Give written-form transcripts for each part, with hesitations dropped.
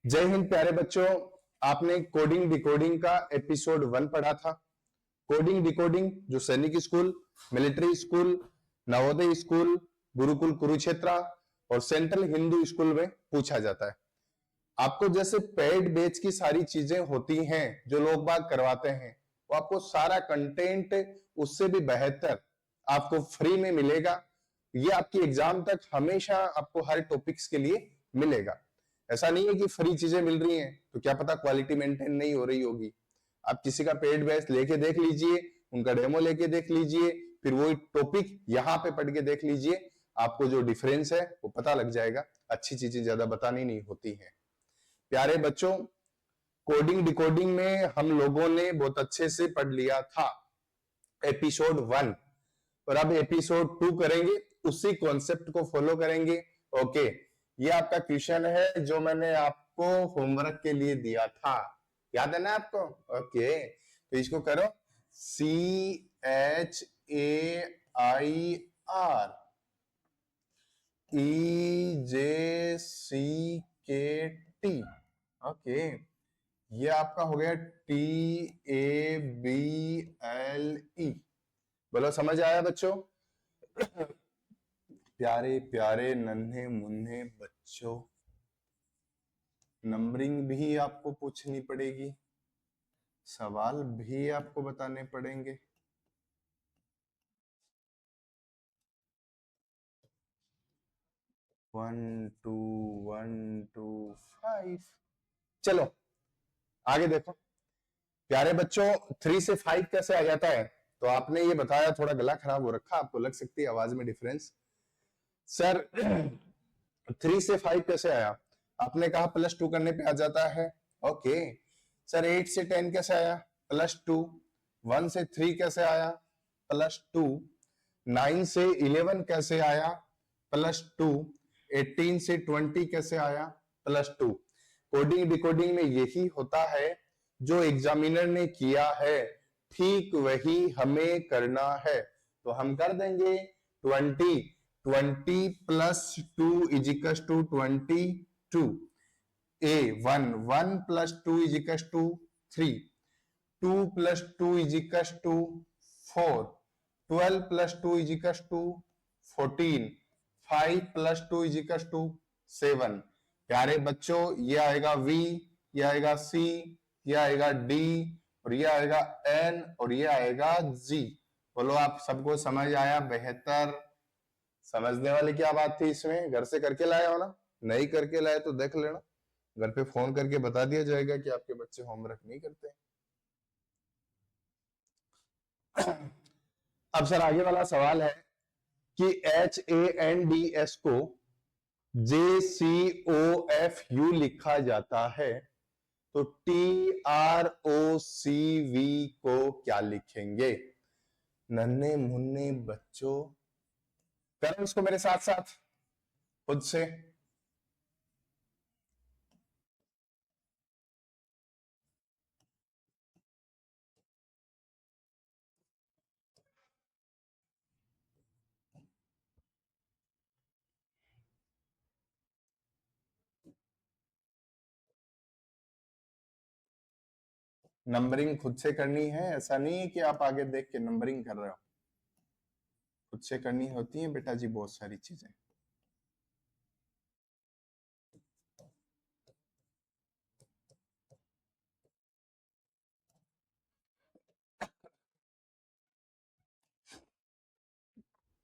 जय हिंद प्यारे बच्चों। आपने कोडिंग डिकोडिंग का एपिसोड 1 पढ़ा था। कोडिंग डिकोडिंग जो सैनिक school, military school, Navodaya school, Gurukul Kurukshetra और सेंट्रल हिंदू स्कूल में पूछा जाता है। आपको जैसे पेड बैच की सारी चीजें होती हैं जो लोग बाग करवाते हैं, वो आपको सारा कंटेंट उससे भी बेहतर आपको फ्री में मिलेगा। ये आपकी एग्जाम तक हमेशा आपको हर टॉपिक्स के लिए मिलेगा। ऐसा नहीं है कि फ्री चीजें मिल रही हैं तो क्या पता क्वालिटी मेंटेन नहीं हो रही होगी। आप किसी का पेड बैच लेके देख लीजिए, उनका डेमो लेके देख लीजिए, फिर वही टॉपिक यहाँ पे पढ़ के देख लीजिए, आपको जो डिफरेंस है वो पता लग जाएगा। अच्छी चीजें ज्यादा बतानी नहीं होती हैं। प्यारे बच्चों, कोडिंग डिकोडिंग में हम लोगों ने बहुत अच्छे से पढ़ लिया था एपिसोड 1, और अब एपिसोड 2 करेंगे, उसी कॉन्सेप्ट को फॉलो करेंगे। ओके, ये आपका क्वेश्चन है जो मैंने आपको होमवर्क के लिए दिया था, याद है ना आपको? ओके, तो इसको करो। CHAIREJCKT। ओके, ये आपका हो गया TABLE। बोलो, समझ आया बच्चों? प्यारे प्यारे नन्हे मुन्ने बच्चों, नंबरिंग भी आपको पूछनी पड़ेगी, सवाल भी आपको बताने पड़ेंगे। One two five. चलो आगे देखो प्यारे बच्चों, 3 से 5 कैसे आ जाता है? तो आपने ये बताया, थोड़ा गला खराब हो रखा, आपको लग सकती है आवाज में डिफरेंस। सर 3 से 5 कैसे आया? आपने कहा +2 करने पे आ जाता है। ओके सर, 8 से 10 कैसे आया? +2। 1 से 3 कैसे आया? +2। 9 से 11 कैसे आया? +2। 18 से 20 कैसे आया? +2। कोडिंग डिकोडिंग में यही होता है, जो एग्जामिनर ने किया है ठीक वही हमें करना है। तो हम कर देंगे 20 + 2 = 22। 1 + 2 = 3। 2 + 2 = 4। 12 + 2 = 14। 5 + 2 = 7। प्यारे बच्चों, ये आएगा V, ये आएगा C, ये आएगा D, और ये आएगा N, और ये आएगा G। बोलो, आप सबको समझ आया? बेहतर। समझने वाली क्या बात थी इसमें? घर से करके लाया हो ना? नहीं करके लाए तो देख लेना, घर पे फोन करके बता दिया जाएगा कि आपके बच्चे होमवर्क नहीं करते। अब सर आगे वाला सवाल है कि HANDS को JCOFU लिखा जाता है, तो TROCV को क्या लिखेंगे? नन्हे मुन्ने बच्चों, करें उसको मेरे साथ साथ खुद से। नंबरिंग खुद से करनी है, ऐसा नहीं है कि आप आगे देख के नंबरिंग कर रहे हो। खुद से करनी होती है बेटा जी बहुत सारी चीजें।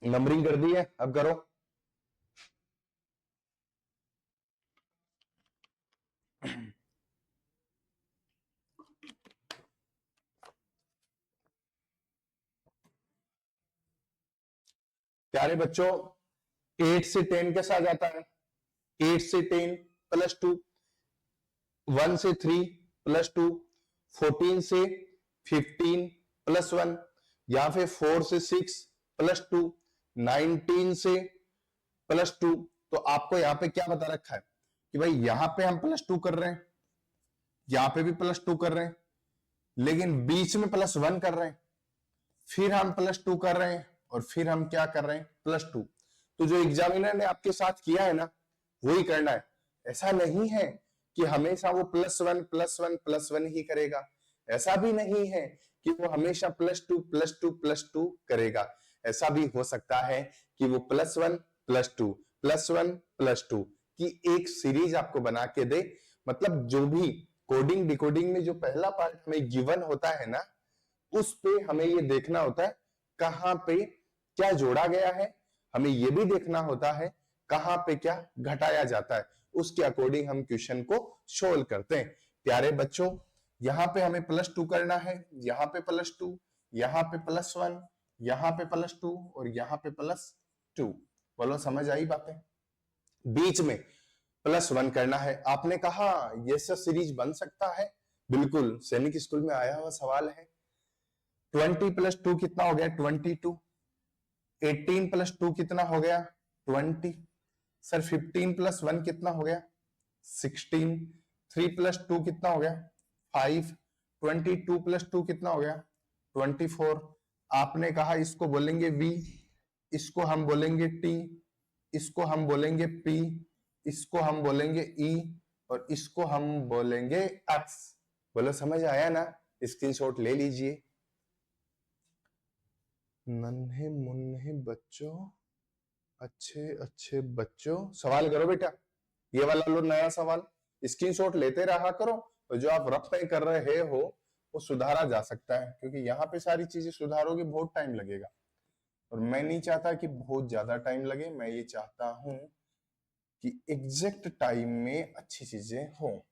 नंबरिंग कर दी है, अब करो। प्यारे बच्चों, 8 से 10 कैसा आ जाता है? 8 से 10 +2। 1 से 3 +2। 14 से 15 +1, या फिर 4 से 6 +2। 19 से +2। तो आपको यहां पे क्या बता रखा है कि भाई यहां पे हम +2 कर रहे हैं, यहां पे भी +2 कर रहे हैं, लेकिन बीच में +1 कर रहे हैं, फिर हम +2 कर रहे हैं, और फिर हम क्या कर रहे हैं? +2। तो जो एग्जामिनर ने आपके साथ किया है ना, वही करना है। ऐसा नहीं है कि हमेशा वो +1 +1 +1 ही करेगा। ऐसा भी नहीं है कि वो हमेशा +2 +2 +2 करेगा। ऐसा भी हो सकता है कि वो +1 +2 +1 +2 की एक सीरीज आपको बना के दे। मतलब जो भी कोडिंग डिकोडिंग में जो पहला पार्ट हमें गिवन होता है ना, उस पे हमें ये देखना होता है कहां पे क्या जोड़ा गया है, हमें ये भी देखना होता है कहां पे क्या घटाया जाता है। उसके अकॉर्डिंग हम क्वेश्चन को सोल्व करते हैं। प्यारे बच्चों, यहां पे हमें +2 करना है, यहां पे +2, यहां पे +1, यहां पे +2 और यहां पे +2। बोलो समझ आई बातें? बीच में +1 करना है। आपने कहा ये सब सीरीज बन सकता है, बिल्कुल सैनिक स्कूल में आया हुआ सवाल है। 20 + 2 कितना हो गया? 22। 18 + 2 कितना हो गया? 20। सर 15 + 1 कितना हो गया? 16। 3 + 2 कितना हो गया? 5। 22 + 2 कितना हो गया? 24। आपने कहा इसको बोलेंगे V, इसको हम बोलेंगे T, इसको हम बोलेंगे P, इसको हम बोलेंगे E और इसको हम बोलेंगे X। बोलो समझ आया ना? स्क्रीनशॉट ले लीजिए। नन्हे मुन्ने बच्चों, अच्छे अच्छे बच्चों, सवाल करो बेटा। ये वाला लो नया सवाल, स्क्रीनशॉट लेते रहा करो। तो जो आप रफ में कर रहे हो वो सुधारा जा सकता है, क्योंकि यहाँ पे सारी चीजें सुधारोगे बहुत टाइम लगेगा और मैं नहीं चाहता कि बहुत ज्यादा टाइम लगे। मैं ये चाहता हूं कि एग्जैक्ट टाइम में अच्छी चीजें हो।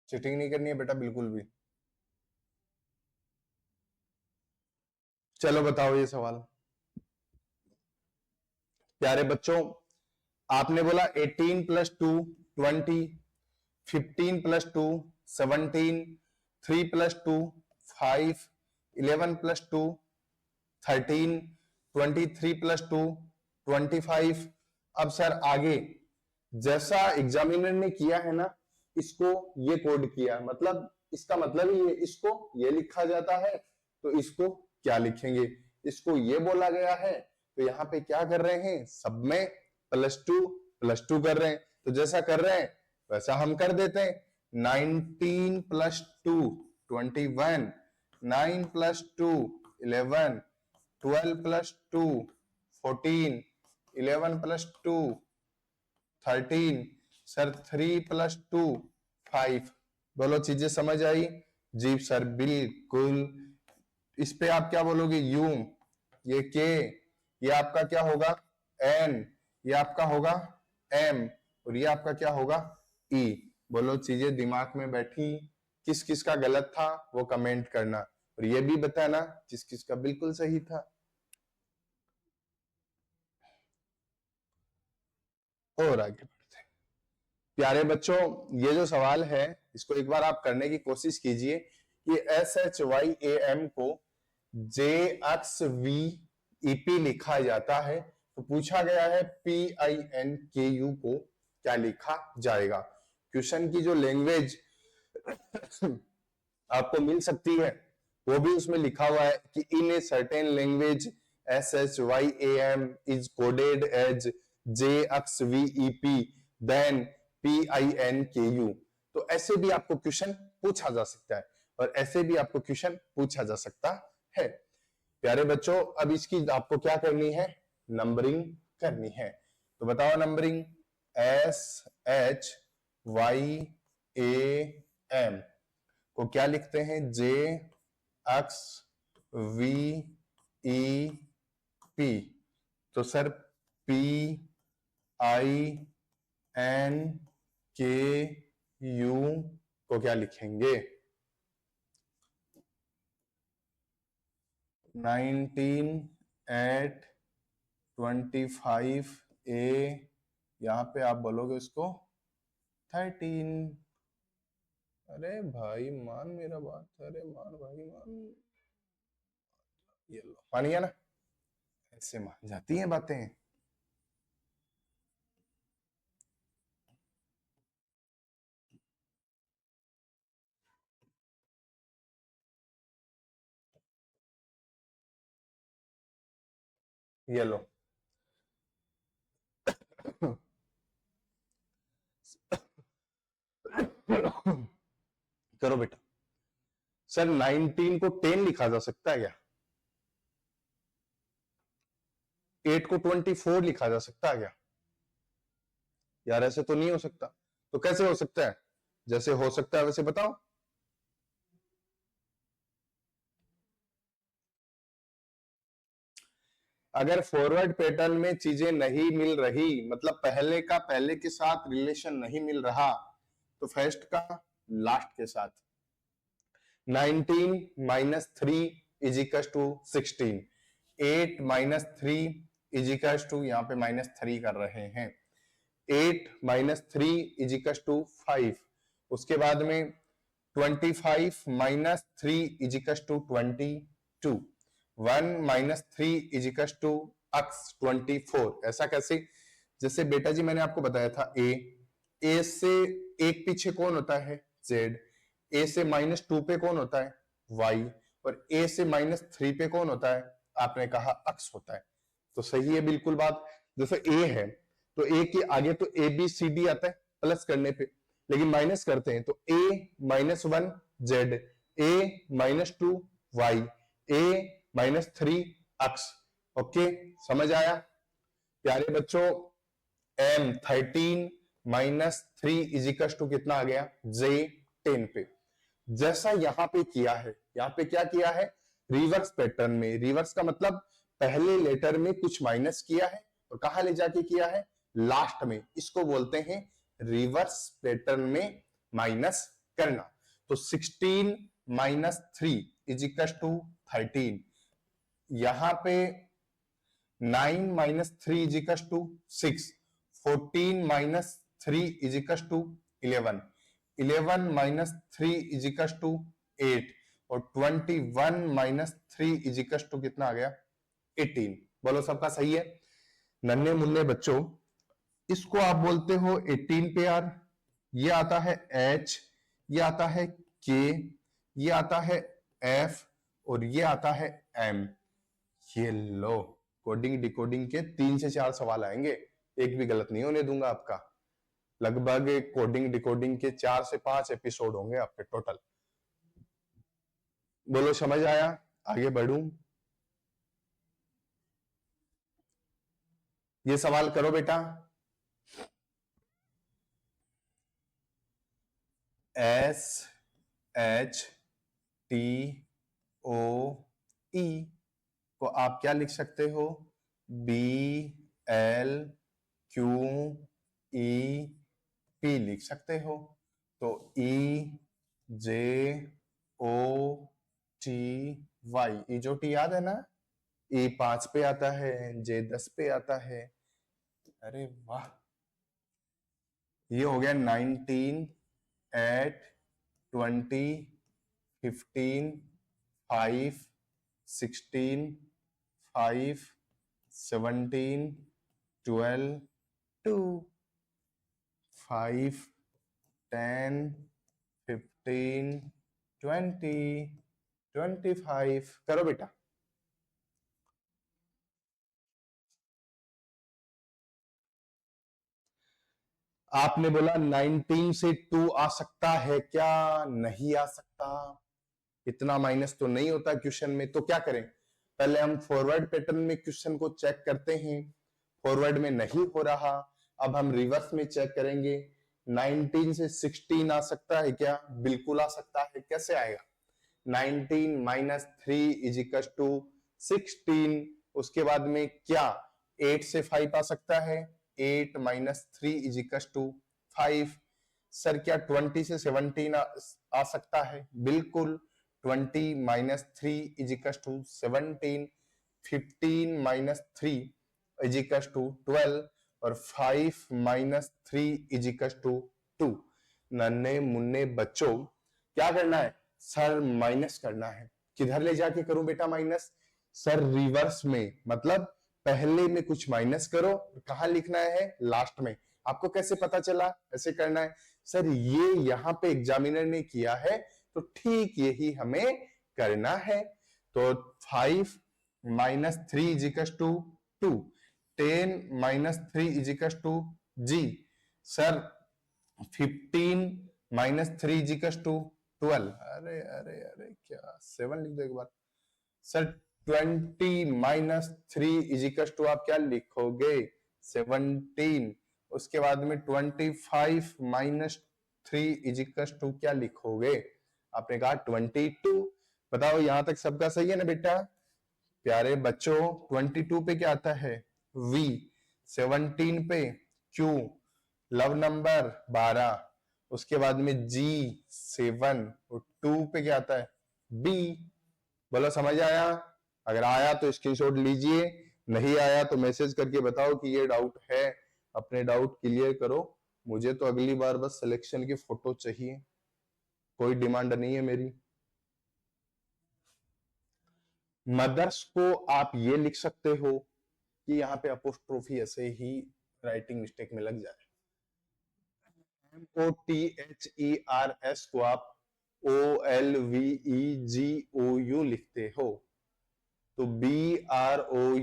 चीटिंग नहीं करनी है बेटा बिल्कुल भी। चलो बताओ ये सवाल। प्यारे बच्चों, आपने बोला 18 + 2 20, 15 + 2 17, 3 + 2 5, 11 + 2 13, 23 + 2 25। अब सर आगे जैसा एग्जामिनर ने किया है ना, इसको ये कोड किया, मतलब इसका मतलब ही इसको ये लिखा जाता है, तो इसको क्या लिखेंगे? इसको ये बोला गया है, तो यहाँ पे क्या कर रहे हैं? सब में +2 +2 कर रहे हैं। तो जैसा कर रहे हैं वैसा हम कर देते हैं। 19 + 2 21, 9 + 2 11, 12 + 2 14, 11 + 2 13। सर 3 + 2 5। बोलो चीजें समझ आई? जी सर बिल्कुल। इस पे आप क्या बोलोगे? यू, ये के, ये आपका क्या होगा? एन, ये आपका होगा एम और ये आपका क्या होगा? ई। बोलो चीजें दिमाग में बैठी? किस किस का गलत था वो कमेंट करना और ये भी बताना किस किस का बिल्कुल सही था। और आगे बढ़ते हैं। प्यारे बच्चों, ये जो सवाल है इसको एक बार आप करने की कोशिश कीजिए कि SHYAM को JXVEP लिखा जाता है, तो पूछा गया है PINKU को क्या लिखा जाएगा। क्वेश्चन की जो लैंग्वेज आपको मिल सकती है वो भी उसमें लिखा हुआ है कि in a certain language SHYAM is coded as JXVEP then PINKU। तो ऐसे भी आपको क्वेश्चन पूछा जा सकता है और ऐसे भी आपको क्वेश्चन पूछा जा सकता है। प्यारे बच्चों, अब इसकी आपको क्या करनी है? नंबरिंग करनी है। तो बताओ नंबरिंग। SHYAM को क्या लिखते हैं? JXVEP। तो सर PINKU को क्या लिखेंगे? 19 एट 25 ए, यहां पे आप बोलोगे उसको 13। अरे भाई मान मेरा बात, अरे मान भाई मान, ये लो मान गया ना, ऐसे मान जाती हैं बातें। ये लो करो बेटा। सर 19 को 10 लिखा जा सकता है क्या? 8 को 24 लिखा जा सकता है क्या? यार ऐसे तो नहीं हो सकता। तो कैसे हो सकता है? जैसे हो सकता है वैसे बताओ। अगर फॉरवर्ड पैटर्न में चीजें नहीं मिल रही, मतलब पहले का पहले के साथ रिलेशन नहीं मिल रहा, तो फर्स्ट का लास्ट के साथ। 19 minus 3 is equal to 16। 8 minus 3 is equal to, यहां पे माइनस 3 कर रहे हैं, 8 माइनस 3 इज इक्वल टू 5। उसके बाद में 25 minus 3 is equal to 22। 1 minus 3 is equal to x 24। ऐसा कैसे? जैसे बेटा जी मैंने आपको बताया था ए से एक पीछे कौन होता है? z। ए से -2 पे कौन होता है? y। और ए से -3 पे कौन होता है? आपने कहा x होता है। तो सही है बिल्कुल बात। जैसे ए है तो ए के आगे तो ए बी सी डी आता है प्लस करने पे, लेकिन माइनस करते हैं तो a -1 z, a -2 y, a -3 x। Okay, समझ आया प्यारे बच्चों? m 13 minus 3 is equal to कितना आ गया? j 10 पे। जैसा यहां पे किया है, यहां पे क्या किया है? रिवर्स पैटर्न में। रिवर्स का मतलब पहले लेटर में कुछ माइनस किया है और कहां ले जाके किया है? लास्ट में। इसको बोलते हैं रिवर्स पैटर्न में माइनस करना। तो 16 माइनस 3 इज इक्वल टू 13। यहां पे 9 minus 3 is equal to 6। 14 minus 3 is equal to 11। 11 minus 3 is equal to 8। और 21 माइनस 3 इज इक्वल टू कितना आ गया? 18। बोलो सबका सही है? नन्हे मुन्ने बच्चों, इसको आप बोलते हो 18 पे यार। ये आता है H, ये आता है K, ये आता है F, और ये आता है M। ये लो, कोडिंग डिकोडिंग के 3 से 4 सवाल आएंगे, एक भी गलत नहीं होने दूंगा आपका। लगभग कोडिंग डिकोडिंग के 4 से 5 एपिसोड होंगे आपके टोटल। बोलो समझ आया? आगे बढ़ूं? ये सवाल करो बेटा। SHTOE को आप क्या लिख सकते हो? BLQEP लिख सकते हो। तो EJOTY, EJOT याद है ना? E 5 पे आता है, J 10 पे आता है। अरे वाह, ये हो गया 19 8 20 15 5 16 5 17 12 2 5 10 15 20 25। करो बेटा। आपने बोला 19 से 2 आ सकता है क्या? नहीं आ सकता, इतना माइनस तो नहीं होता क्वेश्चन में। तो क्या करें? पहले हम फॉरवर्ड पैटर्न में क्वेश्चन को चेक करते हैं। फॉरवर्ड में नहीं हो रहा, अब हम रिवर्स में चेक करेंगे। 19 से 16 आ सकता है क्या? बिल्कुल आ सकता है। कैसे आएगा? 19 माइनस 3 इज इक्वल टू 16। उसके बाद में क्या 8 से 5 आ सकता है? 8 minus 3 is equal to 5। Sir क्या 20 से 17 आ सकता है? बिल्कुल। 20 minus 3 is equal to 17। 15 minus 3 is equal to 12 और 5 माइनस 3 इज इक्वल टू 2। नन्हे मुन्ने बच्चों क्या करना है सर, माइनस करना है। किधर ले जाके करूं बेटा माइनस? सर रिवर्स में, मतलब पहले में कुछ माइनस करो, कहां लिखना है? लास्ट में। आपको कैसे पता चला? ऐसे करना है सर, ये यहां पे एग्जामिनर ने किया है तो ठीक यही हमें करना है। तो 5 minus 3 is equal to 2, 10 minus 3 is equal to जी sir 15 minus 3 is equal to 12। अरे अरे अरे क्या 7 लिख दो एक बार sir. 20 minus 3 is equal to आप क्या लिखोगे? 17। उसके बाद में 25 माइनस 3 इज इक्वल टू क्या लिखोगे? आपने कहा 22। बताओ यहां तक सबका सही है ना बेटा? प्यारे बच्चों 22 पे क्या आता है? V। 17 पे Q, लव नंबर 12। उसके बाद में G 7 और 2 पे क्या आता है? B। बोलो समझ आया? अगर आया तो स्क्रीनशॉट लीजिए, नहीं आया तो मैसेज करके बताओ कि ये डाउट है। अपने डाउट क्लियर करो। मुझे तो अगली बार बस सिलेक्शन की फोटो चाहिए, कोई डिमांड नहीं है मेरी। मदर्स को आप ये लिख सकते हो कि यहाँ पे अपोस्ट्रोफी ऐसे ही राइटिंग मिस्टेक में लग जाए। MOTHERS को आप OLVEGOU लिखते हो, तो BROUGST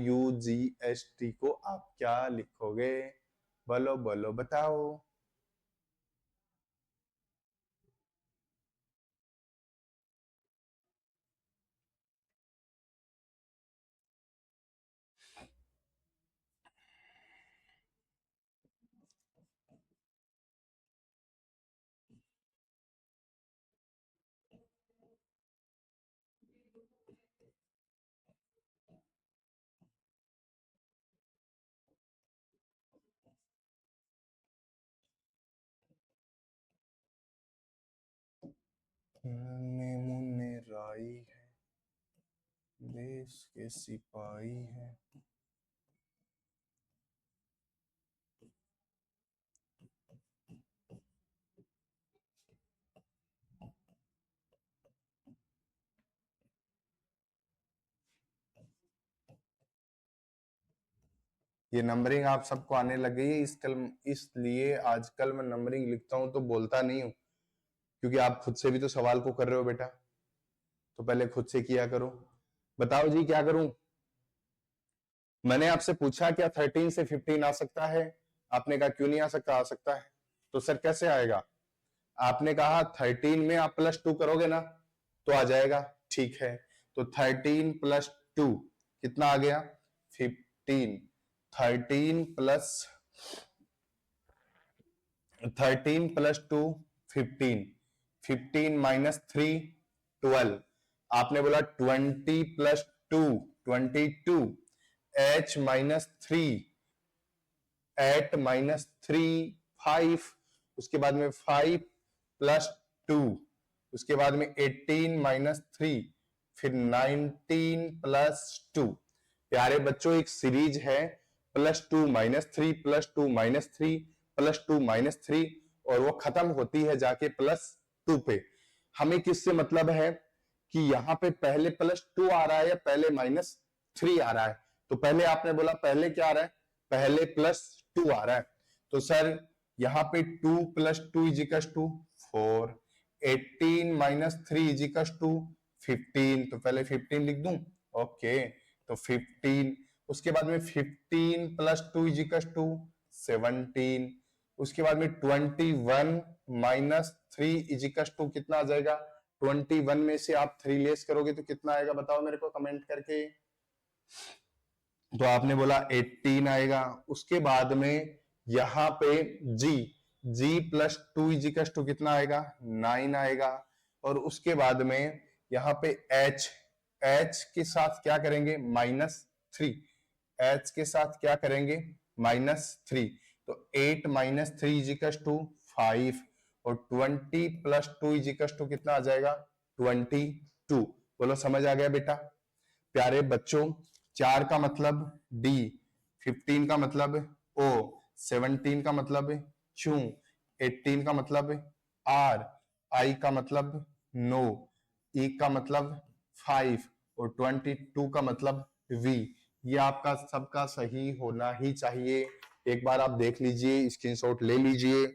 को आप क्या लिखोगे? बोलो बोलो बताओ। नन्हे मुन्ने राई है, देश के सिपाही है। ये नंबरिंग आप सबको आने लग गई है, इसलिए आजकल मैं नंबरिंग लिखता हूं तो बोलता नहीं हूं, क्योंकि आप खुद से भी तो सवाल को कर रहे हो बेटा, तो पहले खुद से किया करो। बताओ जी क्या करूं? मैंने आपसे पूछा क्या 13 से 15 आ सकता है? आपने कहा क्यों नहीं आ सकता? आ सकता है। तो सर कैसे आएगा? आपने कहा 13 में आप +2 करोगे ना तो आ जाएगा। ठीक है, तो 13 + 2 कितना आ गया? 15। 13 + 2 15। 15 माइनस 3 12। आपने बोला 20 + 2 22। H minus 3 8 minus 3 5। उसके बाद में 5 + 2। उसके बाद में 18 माइनस 3, फिर 19 + 2। प्यारे बच्चों एक सीरीज है +2 - 3 +2 - 3 +2 - 3, और वो खत्म होती है जाके +2 पे। हमें किससे मतलब है कि यहाँ पे पहले +2 आ रहा है या पहले -3 आ रहा है? तो पहले आपने बोला पहले क्या आ रहा है? पहले +2 आ रहा है। तो सर यहाँ पे 2 + 2 = 4। 18 - 3 = 15। तो पहले 15 लिख दूं। ओके, तो 15। उसके बाद में 15 + 2 = 17। उसके बाद में 21 - 3 = कितना आ जाएगा? 21 में से आप 3 लेस करोगे तो कितना आएगा? बताओ मेरे को कमेंट करके। तो आपने बोला 18 आएगा। उसके बाद में यहां पे G + 2 = कितना आएगा? 9 आएगा। और उसके बाद में यहां पे H के साथ क्या करेंगे? -3। H के साथ क्या करेंगे? -3। तो 8 - 3 = 5। और 20 + 2 = कितना आ जाएगा? 22। बोलो समझ आ गया बेटा? प्यारे बच्चों 4 का मतलब डी, 15 का मतलब ओ, 17 का मतलब क्यू, 18 का मतलब आर, आई का मतलब नो, ई का मतलब 5 और 22 का मतलब वी। ये आपका सबका सही होना ही चाहिए। एक बार आप देख लीजिए, स्क्रीनशॉट ले लीजिए।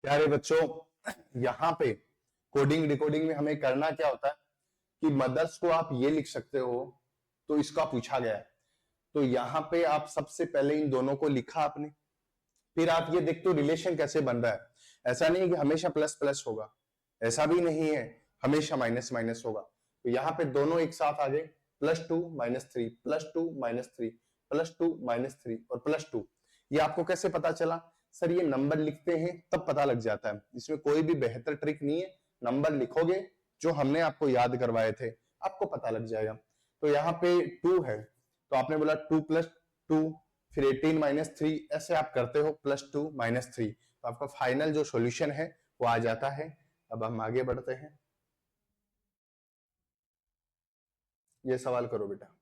प्यारे बच्चों, यहाँ पे कोडिंग डिकोडिंग में हमें करना क्या होता है कि मदर्स को आप ये लिख सकते हो, तो इसका पूछा गया है। तो यहाँ पे आप सबसे पहले इन दोनों को लिखा आपने, फिर आप ये देखते हो रिलेशन कैसे बन रहा है। ऐसा नहीं है कि हमेशा प्लस प्लस होगा, ऐसा भी नहीं है हमेशा माइनस माइनस होगा। तो यहाँ पे दोनों एक साथ आ गए, +2 -3, +2 -3, +2 -3 और +2। ये आपको कैसे पता चला? सर ये नंबर लिखते हैं तब पता लग जाता है, इसमें कोई भी बेहतर ट्रिक नहीं है। नंबर लिखोगे जो हमने आपको याद करवाए थे, आपको पता लग जाएगा। तो यहाँ पे 2 है, तो आपने बोला 2 + 2, फिर 18 - 3, ऐसे आप करते हो +2 -3, तो आपका फाइनल जो सॉल्यूशन है वो आ जाता है। अब हम आगे बढ़ते हैं। ये सवाल करो बेटा,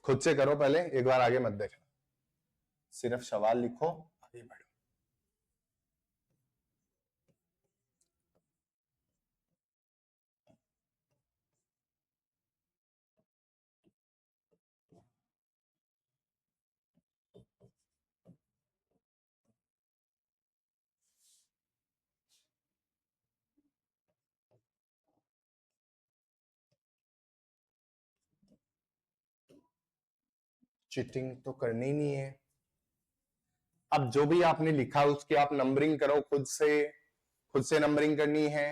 खुद से करो पहले, एक बार आगे मत देखना, सिर्फ सवाल लिखो, आगे बढ़ो। चीटिंग तो करनी नहीं है। अब जो भी आपने लिखा उसकी आप नंबरिंग करो खुद से नंबरिंग करनी है।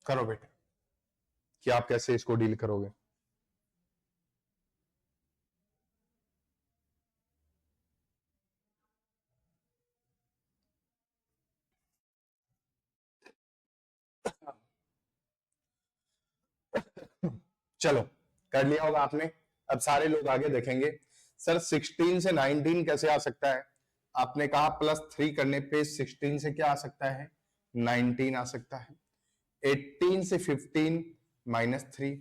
करो बेटा, कि आप कैसे इसको डील करोगे। चलो, कर लिया होगा आपने। अब सारे लोग आगे देखेंगे, सर 16 से 19 कैसे आ सकता है? आपने कहा +3 करने पे 16 से क्या आ सकता है? 19 आ सकता है। 18 से 15 -3,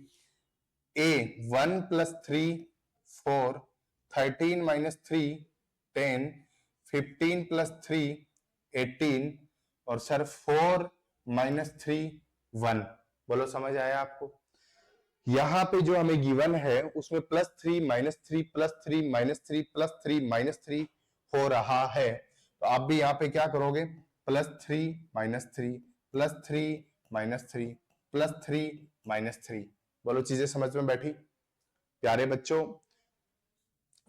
ए 1 + 3 4, 13 - 3 10, 15 + 3 18 और सर 4 - 3 1। बोलो समझ आया आपको? यहां पे जो हमें गिवन है उसमें +3 -3 +3 -3 +3 -3 हो रहा है। तो आप भी यहां पे क्या करोगे? +3 -3 +3 -3 +3 -3। बोलो चीजें समझ में बैठी? प्यारे बच्चों,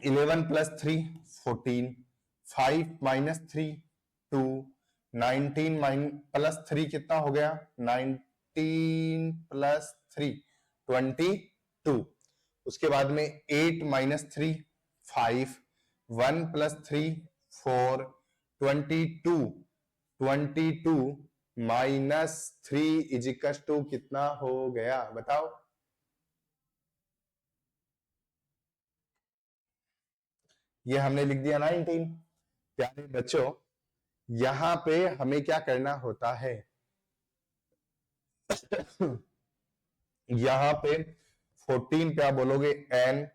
11 + 3 14, 5 - 3 2, 19 + 3 कितना हो गया? 19 + 3 22। उसके बाद में 8 - 3 5, 1 + 3 4, 22 22 -3 = कितना हो गया बताओ? ये हमने लिख दिया 19। प्यारे बच्चों, यहां पे हमें क्या करना होता है? यहां पे 14 पे आप बोलोगे एन,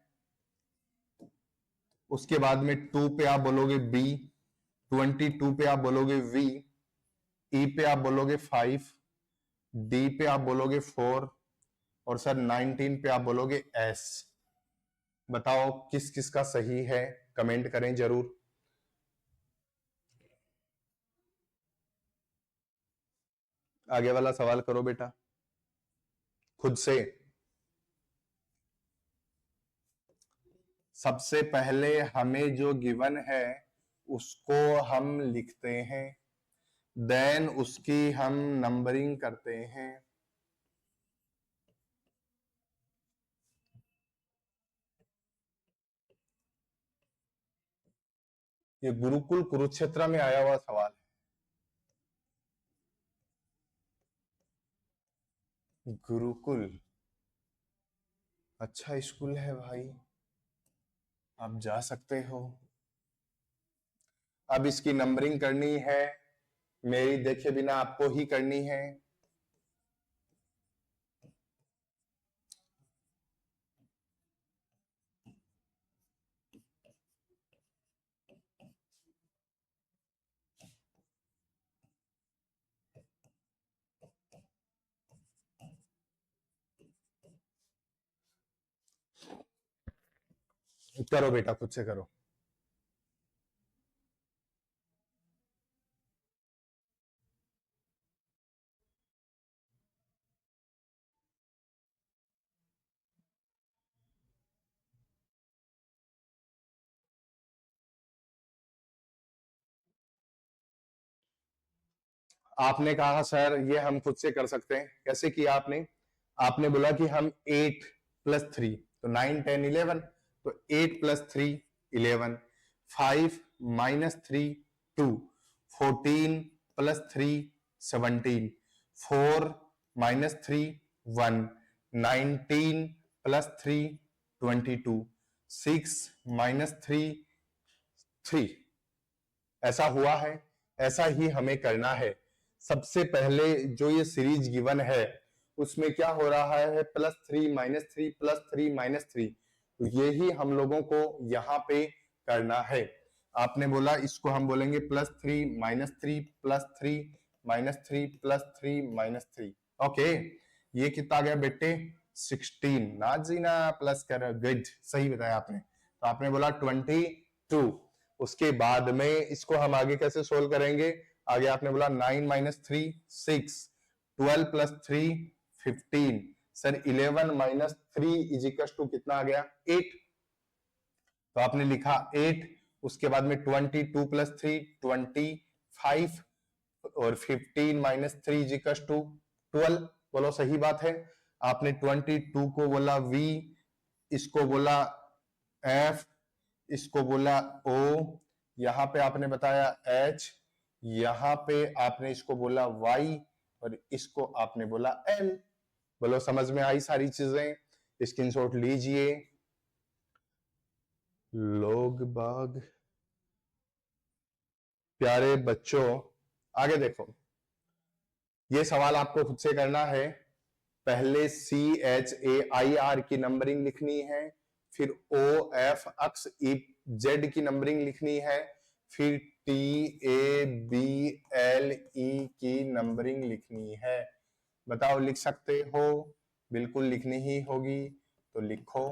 उसके बाद में 2 पे आप बोलोगे बी, 22 पे आप बोलोगे वी, ई पे आप बोलोगे 5, डी पे आप बोलोगे 4 और सर 19 पे आप बोलोगे एस। बताओ किस किस का सही है, कमेंट करें जरूर। आगे वाला सवाल करो बेटा, खुद से। सबसे पहले हमें जो गिवन है उसको हम लिखते हैं। देन उसकी हम नंबरिंग करते हैं। ये गुरुकुल कुरुक्षेत्र में आया हुआ सवाल है। गुरुकुल अच्छा स्कूल है भाई, आप जा सकते हो। अब इसकी नंबरिंग करनी है, मेरी देखे बिना आपको ही करनी है। करो बेटा, खुद से करो। आपने कहा सर ये हम खुद से कर सकते हैं, कैसे किया आपने? आपने बोला कि हम 8 प्लस 3, तो 9 10 11, तो 8 plus 3 11, 5 minus 3 2, 14 plus 3 17, 4 minus 3 1, 19 plus 3 22, 6 minus 3 3। ऐसा हुआ है, ऐसा ही हमें करना है। सबसे पहले जो ये सीरीज गिवन है उसमें क्या हो रहा है, प्लस 3 माइनस 3 प्लस 3 माइनस 3, तो ये ही हम लोगों को यहाँ पे करना है। आपने बोला इसको हम बोलेंगे plus 3 minus 3 plus 3 minus 3 plus 3 minus 3। Okay, ये कितना आ गया बेटे? 16 ना जी ना, प्लस कर, गुड, सही बताया आपने। तो आपने बोला 22। उसके बाद में इसको हम आगे कैसे सोल्व करेंगे? आगे आपने बोला 9 minus 3 6, 12 plus 3 15, sir 11 minus 3 is equal to कितना आ गया? 8। तो आपने लिखा 8, उसके बाद में 22 प्लस 3 25, और 15 माइनस 3 इज इक्वल टू 12। बोलो सही बात है। आपने 22 को बोला V, इसको बोला F, इसको बोला O, यहां पे आपने बताया H, यहां पे आपने इसको बोला Y, और इसको आपने बोला L। बोलो समझ में आई सारी चीजें? स्क्रीनशॉट लीजिए लोग बाग, प्यारे बच्चों। आगे देखो, ये सवाल आपको खुद से करना है। पहले CHAIR की नंबरिंग लिखनी है, फिर OF अक्स Z की नंबरिंग लिखनी है, फिर TABLE की नंबरिंग लिखनी है। बताओ लिख सकते हो? बिल्कुल लिखनी ही होगी, तो लिखो।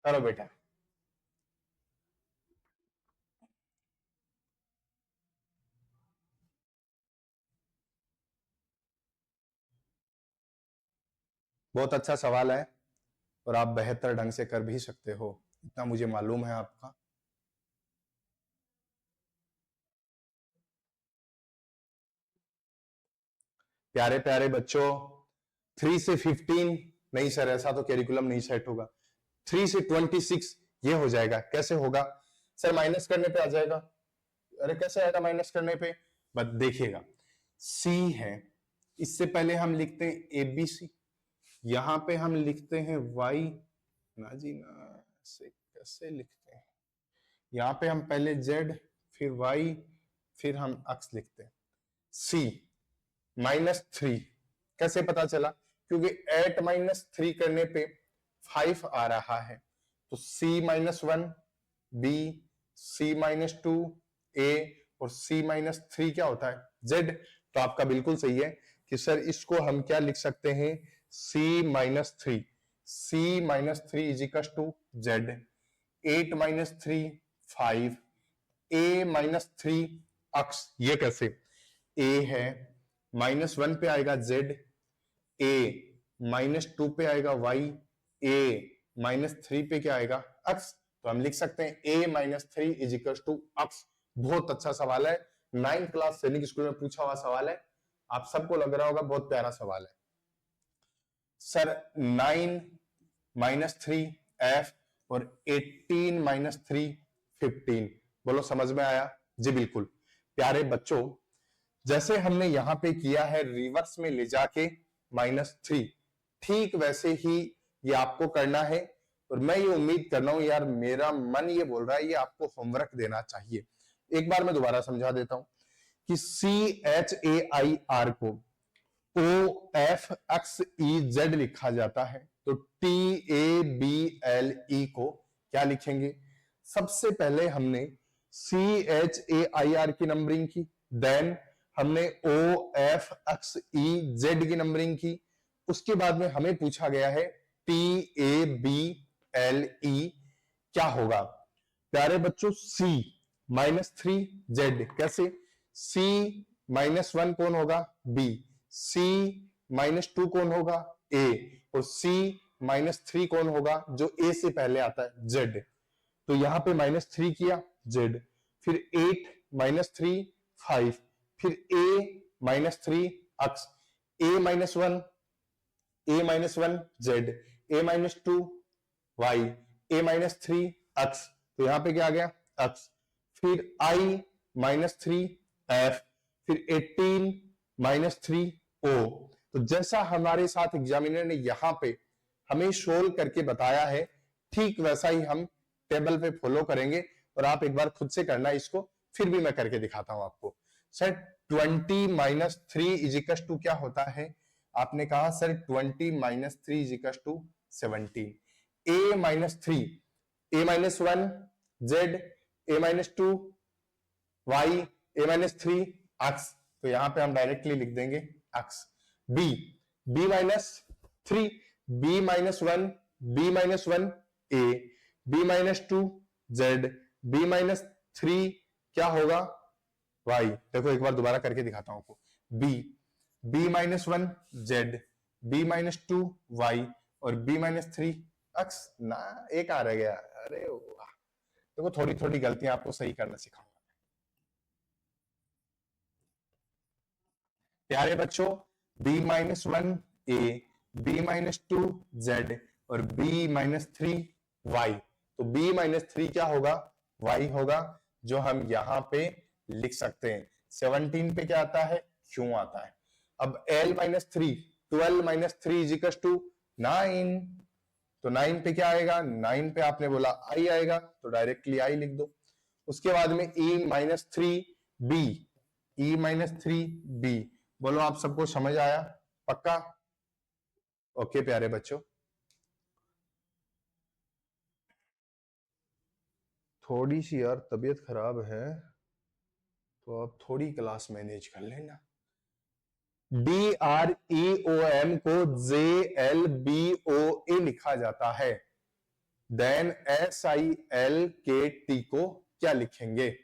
करो बेटा। बहुत अच्छा सवाल है, और आप बेहतर ढंग से कर भी सकते हो, इतना मुझे मालूम है आपका। प्यारे प्यारे बच्चों, 3 से 15 नहीं सर, ऐसा तो कैरिकुलम नहीं सेट होगा। 3 से 26 ये हो जाएगा, कैसे होगा सर? माइनस करने पे आ जाएगा। अरे कैसे आएगा माइनस करने पे? बस देखिएगा, C है, इससे पहले हम लिखते हैं ABC, यहां पे हम लिखते हैं Y, ना जी ना, से कैसे लिखते हैं? यहां पे हम पहले Z, फिर Y, फिर हम अक्स लिखते हैं। C -3 कैसे पता चला? क्योंकि 8 -3 करने पे 5 आ रहा है, तो C-1 B, C-2 A, और C-3 क्या होता है? Z। तो आपका बिल्कुल सही है कि सर इसको हम क्या लिख सकते हैं, c minus three, c minus three is equal to z, 8 minus three 5, a minus three X, ये कैसे, a है माइनस वन पे आएगा z, a माइनस टू पे आएगा y, a माइनस थ्री पे क्या आएगा, अक्स। तो हम लिख सकते हैं a minus three is equal to X. बहुत अच्छा सवाल है, 9th क्लास सैनिक स्कूल में पूछा हुआ सवाल है, आप सबको लग रहा होगा बहुत प्यारा सवाल है। सर 9 माइनस थ्री एफ और 18 माइनस थ्री 15, बोलो समझ में आया जी? बिल्कुल। प्यारे बच्चों, जैसे हमने यहां पे किया है रिवर्स में ले जाके माइनस थ्री, ठीक वैसे ही ये आपको करना है। और मैं ये उम्मीद कर रहा हूं यार, मेरा मन ये बोल रहा है ये आपको होमवर्क देना चाहिए। एक बार मैं दोबारा समझा देता हूं कि CHAIR को OFXEZ लिखा जाता है, तो TABLE को क्या लिखेंगे? सबसे पहले हमने CHAIR की नंबरिंग की, देन हमने OFXEZ की नंबरिंग की, उसके बाद में हमें पूछा गया है TABLE क्या होगा? प्यारे बच्चों, C माइनस थ्री Z कैसे? C माइनस वन कौन होगा? B, C माइनस टू कौन होगा? A, और C माइनस थ्री कौन होगा जो A से पहले आता है? Z। तो यहां पे माइनस थ्री किया Z, फिर 8 माइनस थ्री 5, फिर A minus three X, A minus one Z, A minus two Y, A minus three X, तो यहां पे क्या आ गया? अक्स। फिर I माइनस थ्री F, फिर 18 माइनस थ्री O। तो जैसा हमारे साथ एग्जामिनर ने यहां पे हमें सोल्व करके बताया है, ठीक वैसा ही हम टेबल पे फॉलो करेंगे। और आप एक बार खुद से करना इसको, फिर भी मैं करके दिखाता हूं आपको। Sir 20 minus three is equal to क्या होता है? आपने कहा sir 20 minus three is equal to 17। A minus three, A minus one Z, A minus two Y, A minus three X, तो यहां पे हम डायरेक्टली लिख देंगे X. B minus three, B minus one, B minus one A, B minus two Z, B minus three क्या होगा? Y। देखो एक बार दोबारा करके दिखाता हूं आपको। B minus one Z, B minus two Y, और B माइनस थ्री अक्स। ना एक आ रह गया, अरे वाह। देखो थोड़ी थोड़ी गलतियां आपको सही करना सिखाऊंगा। प्यारे बच्चों, B minus one A, B minus two Z, और B माइनस थ्री Y। तो B माइनस थ्री क्या होगा? Y होगा, जो हम यहां पे लिख सकते हैं। 17 पे क्या आता है? क्यों आता है। अब L minus three, 12 minus three is equal to 9, तो 9 पे क्या आएगा? 9 पे आपने बोला I आएगा, तो डायरेक्टली I लिख दो। उसके बाद में E minus three B, E minus three B, बोलो आप सबको समझ आया? पक्का? ओके प्यारे बच्चों, थोड़ी सी यार तबीयत खराब है, तो आप थोड़ी क्लास मैनेज कर लेना। DREOM को JLBOA लिखा जाता है, देन SILKT को क्या लिखेंगे?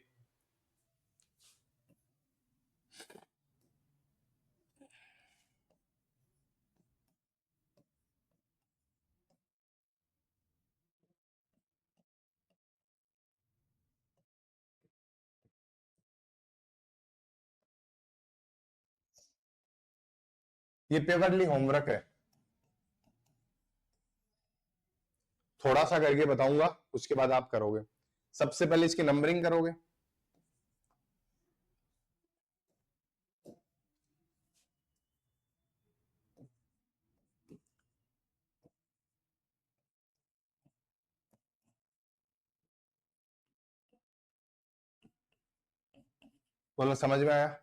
ये पेवरली होमवर्क है, थोड़ा सा करके बताऊंगा, उसके बाद आप करोगे। सबसे पहले इसकी नंबरिंग करोगे। बोलो समझ में आया?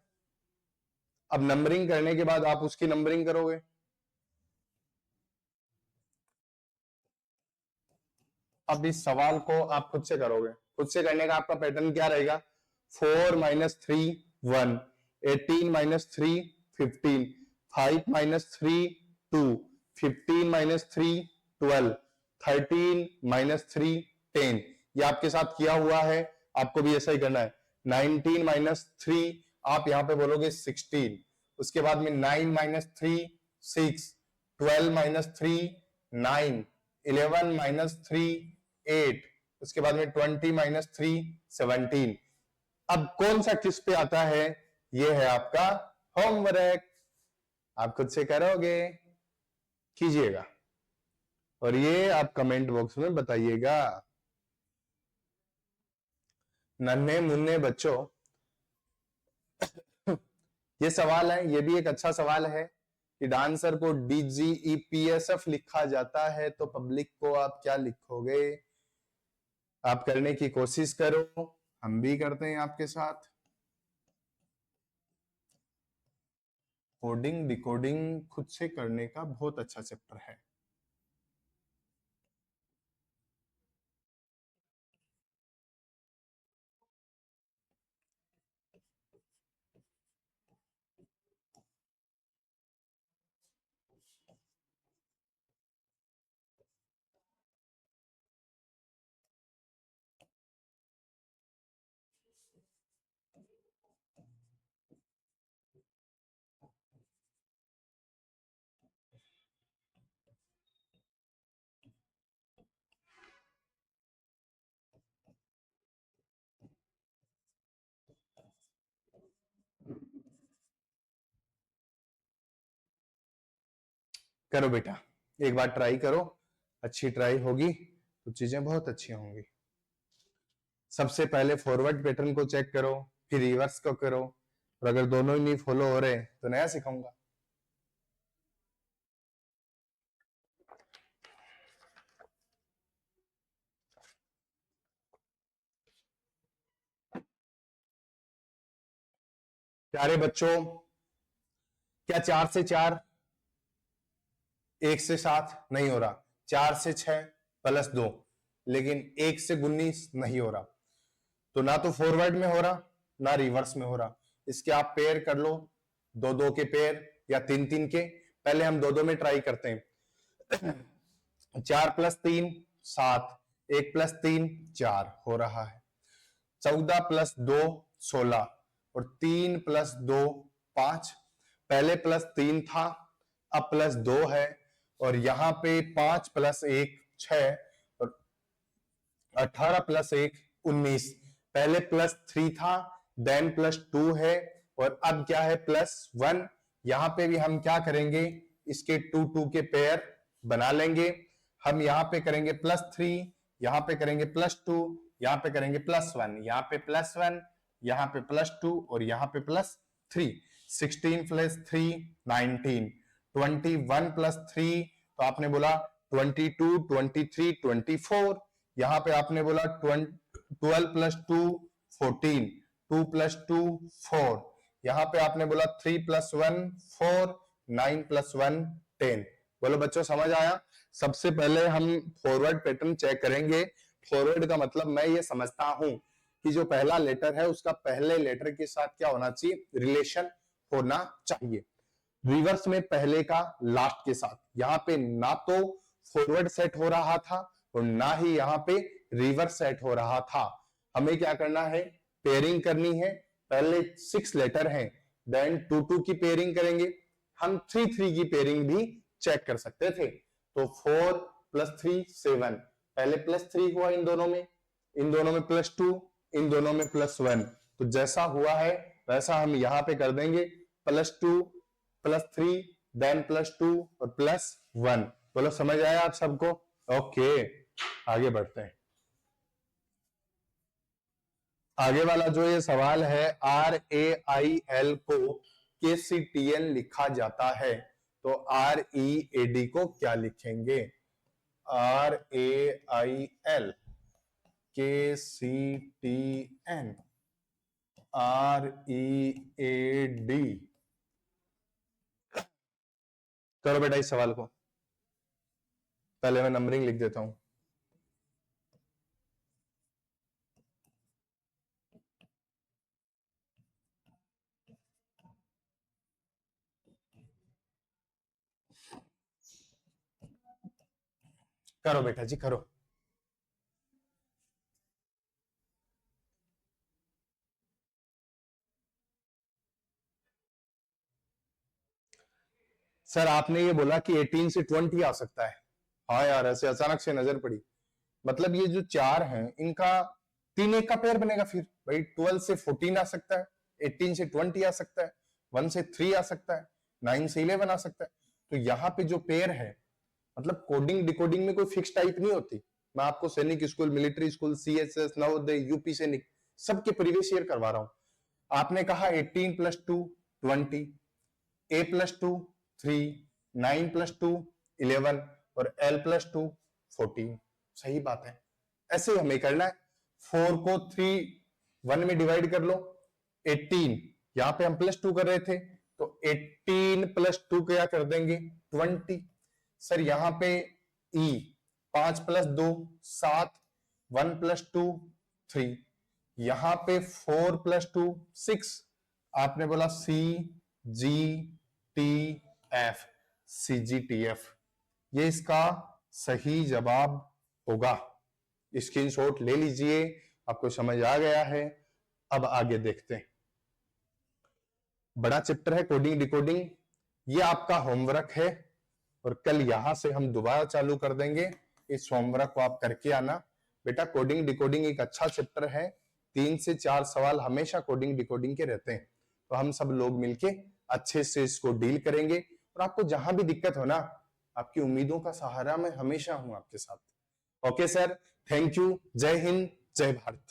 अब नंबरिंग करने के बाद आप उसकी नंबरिंग करोगे। अब इस सवाल को आप खुद से करोगे। खुद से करने का आपका पैटर्न क्या रहेगा? 4 minus three 1, 18 minus three 15, 5 minus 3 2, 15 minus 3 12, 13 minus 3 10। ये आपके साथ किया हुआ है, आपको भी ऐसा ही करना है। 19 माइनस 3 आप यहां पे बोलोगे 16, उसके बाद में 9 माइनस 3 6, 12 माइनस 3 9, 11 माइनस 3 8, उसके बाद में 20 माइनस 3 17। अब कौन सा किस पे आता है? ये है आपका होमवर्क, आप खुद से करोगे, कीजिएगा और ये आप कमेंट बॉक्स में बताइएगा। नन्हे मुन्ने बच्चों, ये सवाल है, ये भी एक अच्छा सवाल है कि डांसर को DGEPSF लिखा जाता है तो पब्लिक को आप क्या लिखोगे? आप करने की कोशिश करो, हम भी करते हैं आपके साथ। कोडिंग डिकोडिंग खुद से करने का बहुत अच्छा चैप्टर है। करो बेटा, एक बार ट्राई करो, अच्छी ट्राई होगी तो चीजें बहुत अच्छी होंगी। सबसे पहले फॉरवर्ड पैटर्न को चेक करो, फिर रिवर्स को करो, और अगर दोनों ही नहीं फॉलो हो रहे तो नया सिखाऊंगा। प्यारे बच्चों, क्या 4 से 4 1 से 7 नहीं हो रहा, 4 से 6 प्लस 2, लेकिन 1 से 19 नहीं हो रहा, तो ना तो फॉरवर्ड में हो रहा ना रिवर्स में हो रहा। इसके आप पेयर कर लो, 2-2 के पेयर या 3-3 के। पहले हम 2-2 में ट्राई करते हैं। 4 प्लस 3 7, 1 प्लस 3 4 हो रहा है। 14 प्लस 2 16 और 3 प्लस 2 5। पहले प्लस 3 था, अब प्लस 2 है, और यहां पे 5 प्लस 1 6 और 18 प्लस 1 19। पहले प्लस 3 था, देन प्लस 2 है, और अब क्या है प्लस 1। यहां पे भी हम क्या करेंगे, इसके 2 2 के पेयर बना लेंगे। हम यहां पे करेंगे प्लस 3, यहां पे करेंगे प्लस 2, यहां पे करेंगे प्लस 1, यहां पे प्लस 1, यहां पे प्लस 2 और यहां पे प्लस 3। 16 प्लस 3 19, 21 प्लस 3 तो आपने बोला 22 23 24। यहां पे आपने बोला 12 प्लस 2 14, 2 प्लस 2 4। यहां पे आपने बोला 3 प्लस 1 4, 9 प्लस 1 10। बोलो बच्चों, समझ आया? सबसे पहले हम फॉरवर्ड पैटर्न चेक करेंगे। फॉरवर्ड का मतलब मैं ये समझता हूं कि जो पहला लेटर है उसका पहले लेटर के साथ क्या होना चाहिए, रिलेशन होना चाहिए। रिवर्स में पहले का लास्ट के साथ। यहां पे ना तो फॉरवर्ड सेट हो रहा था और ना ही यहां पे रिवर्स सेट हो रहा था। हमें क्या करना है, पेयरिंग करनी है। पहले 6 लेटर हैं, देन 2 2 की पेयरिंग करेंगे। हम 3 3 की पेयरिंग भी चेक कर सकते थे। तो 4 प्लस 3 7, पहले प्लस 3 हुआ इन दोनों में प्लस 2, इन दोनों में प्लस 1। तो जैसा हुआ है वैसा हम यहां पे कर देंगे, प्लस 2 प्लस 3 देन प्लस 2 और प्लस 1। बोलो समझ आया आप सबको? ओके, आगे बढ़ते हैं। आगे वाला जो ये सवाल है, RAIL को KCTN लिखा जाता है तो READ को क्या लिखेंगे? RAIL KCTN READ। करो बेटा इस सवाल को, पहले मैं नंबरिंग लिख देता हूं। करो बेटा जी करो। सर आपने ये बोला कि 18 से 20 आ सकता है। हाँ यार, ऐसे अचानक से नजर पड़ी। मतलब ये जो चार हैं इनका 3 1 का पेयर बनेगा। फिर भाई 12 से 14 आ सकता है, 18 से 20 आ सकता है, 1 से 3 आ सकता है, 9 से 11 आ सकता है। तो यहाँ पे जो पेयर है, मतलब कोडिंग डिकोडिंग में कोई फिक्स टाइप नहीं होती। मैं आपको सैनिक school, military school, CHS, Navodaya, UP सैनिक सबके प्रीवियस ईयर करवा रहा हूं। आपने कहा 18 + 2 20, a + 2 3, 9 + 2 11 और l + 2 14। सही बात है, ऐसे ही हमें करना है। 4 को 3 1 में डिवाइड कर लो। 18 यहां पे हम +2 कर रहे थे, तो 18 + 2 क्या कर देंगे 20। सर यहां पे e 5 + 2 7, 1 + 2 3, यहां पे 4 + 2 6। आपने बोला सी जी टी एफ, CGTF, ये इसका सही जवाब होगा। स्क्रीनशॉट ले लीजिए, आपको समझ आ गया है। अब आगे देखते हैं। बड़ा चैप्टर है कोडिंग डिकोडिंग, ये आपका होमवर्क है और कल यहां से हम दोबारा चालू कर देंगे। इस होमवर्क को आप करके आना। बेटा कोडिंग डिकोडिंग एक अच्छा चैप्टर है, 3 से 4 सवाल हमेशा कोडिंग डिकोडिंग के रहते हैं। तो हम सब लोग मिलके अच्छे से इसको डील करेंगे। और आपको जहां भी दिक्कत हो ना, आपकी उम्मीदों का सहारा मैं हमेशा हूं आपके साथ। Okay sir, thank you. जय हिंद, जय भारत।